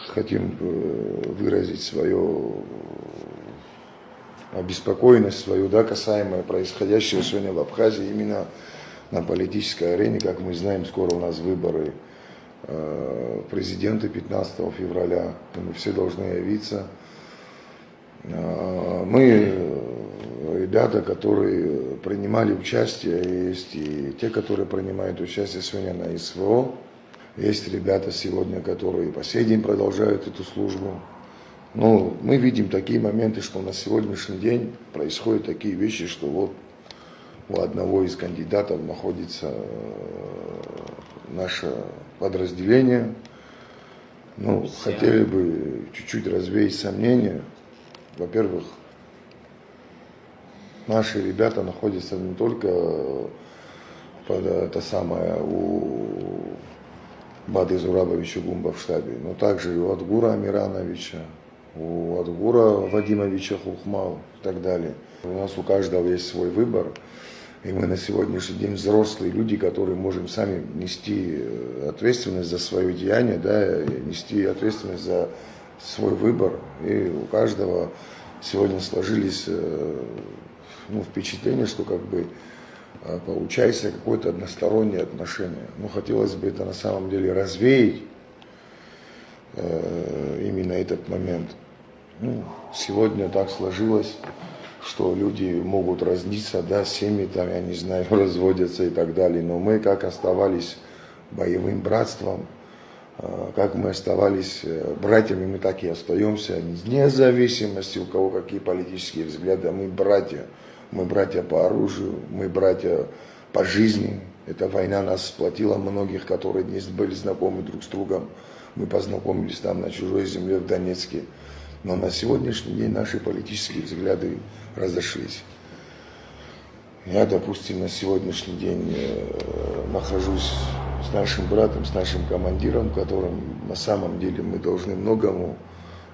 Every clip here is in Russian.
хотим выразить свою обеспокоенность свою, да, касаемо происходящего сегодня в Абхазии, именно на политической арене. Как мы знаем, скоро у нас выборы президента 15 февраля, и мы все должны явиться. Мы ребята, которые принимали участие, есть и те, которые принимают участие сегодня на СВО, есть ребята сегодня, которые по сей день продолжают эту службу. Но мы видим такие моменты, что на сегодняшний день происходят такие вещи, что вот у одного из кандидатов находится наше подразделение. Ну, хотели бы чуть-чуть развеять сомнения. Во-первых, наши ребята находятся не только у Бады Зурабовича Гумба в штабе, но также и у Адгура Амирановича, у Адгура Вадимовича Хухмал и так далее. У нас у каждого есть свой выбор, и мы на сегодняшний день взрослые люди, которые можем сами нести ответственность за свое деяние, да, нести ответственность за свой выбор. И у каждого сегодня сложились впечатления, что как бы получается какое-то одностороннее отношение. Но хотелось бы это на самом деле развеять, именно этот момент. Сегодня так сложилось, что люди могут разниться, да, семьи там, я не знаю, разводятся и так далее. Но мы как оставались боевым братством, как мы оставались братьями, мы так и остаемся, вне зависимости, у кого какие политические взгляды. Мы братья по оружию, мы братья по жизни. Эта война нас сплотила, многих, которые не были знакомы друг с другом. Мы познакомились там на чужой земле в Донецке. Но на сегодняшний день наши политические взгляды разошлись. Я, допустим, на сегодняшний день нахожусь с нашим братом, с нашим командиром, которым на самом деле мы должны многому.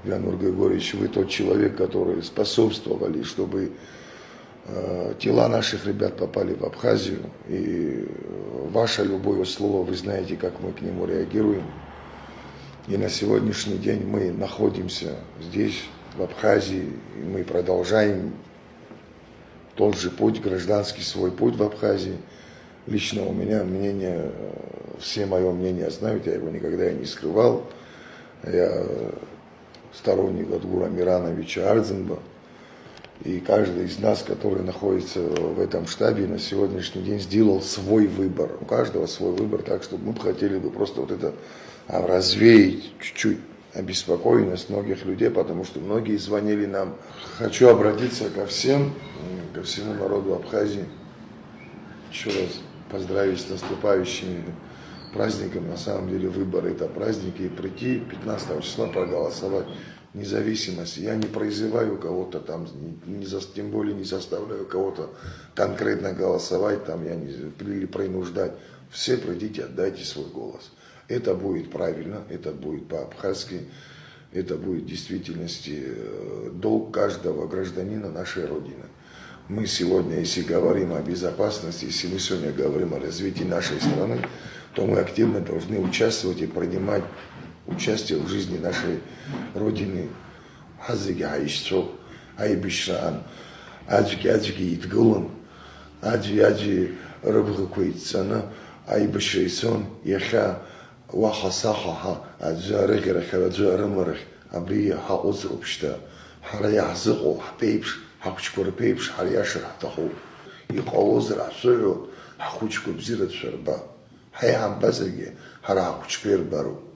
Янур Григорьевич, вы тот человек, который способствовали, чтобы тела наших ребят попали в Абхазию. И ваше любое слово, вы знаете, как мы к нему реагируем. И на сегодняшний день мы находимся здесь, в Абхазии, и мы продолжаем тот же путь, гражданский свой путь в Абхазии. Лично у меня мнение, все мое мнение знают, я его никогда и не скрывал. Я сторонник Адгура Амирановича Ардзинба. И каждый из нас, который находится в этом штабе, на сегодняшний день сделал свой выбор. У каждого свой выбор, так что мы бы хотели бы просто вот это развеять чуть-чуть обеспокоенность многих людей, потому что многие звонили нам. Хочу обратиться ко всем, ко всему народу Абхазии. Еще раз поздравить с наступающими праздниками. На самом деле выборы — это праздники, и прийти 15 числа проголосовать. Независимость. Я не призываю кого-то там, тем более не заставляю кого-то конкретно голосовать там, или принуждать. Все придите, отдайте свой голос. Это будет правильно, это будет по-абхазски, это будет в действительности долг каждого гражданина нашей Родины. Мы сегодня, если говорим о безопасности, если мы сегодня говорим о развитии нашей страны, то мы активно должны участвовать и принимать участие в жизни нашей Родины. Хазыги Аишцов, Айбишран, Аджги Итгулан, Аджи Рабхакуицана, Айбишрейсон, Яха, Вахасахаха, Аджарыграх, Аджарамарах, Абрия Хаузрубшта, Харая Хазыку, Хапейбш, Хакучкур Пейбш, Харяшер Хатаху, Иқаузр Асуют, Хакучку Бзират Шарба, Хайам Базаги, Харакучкир Бару.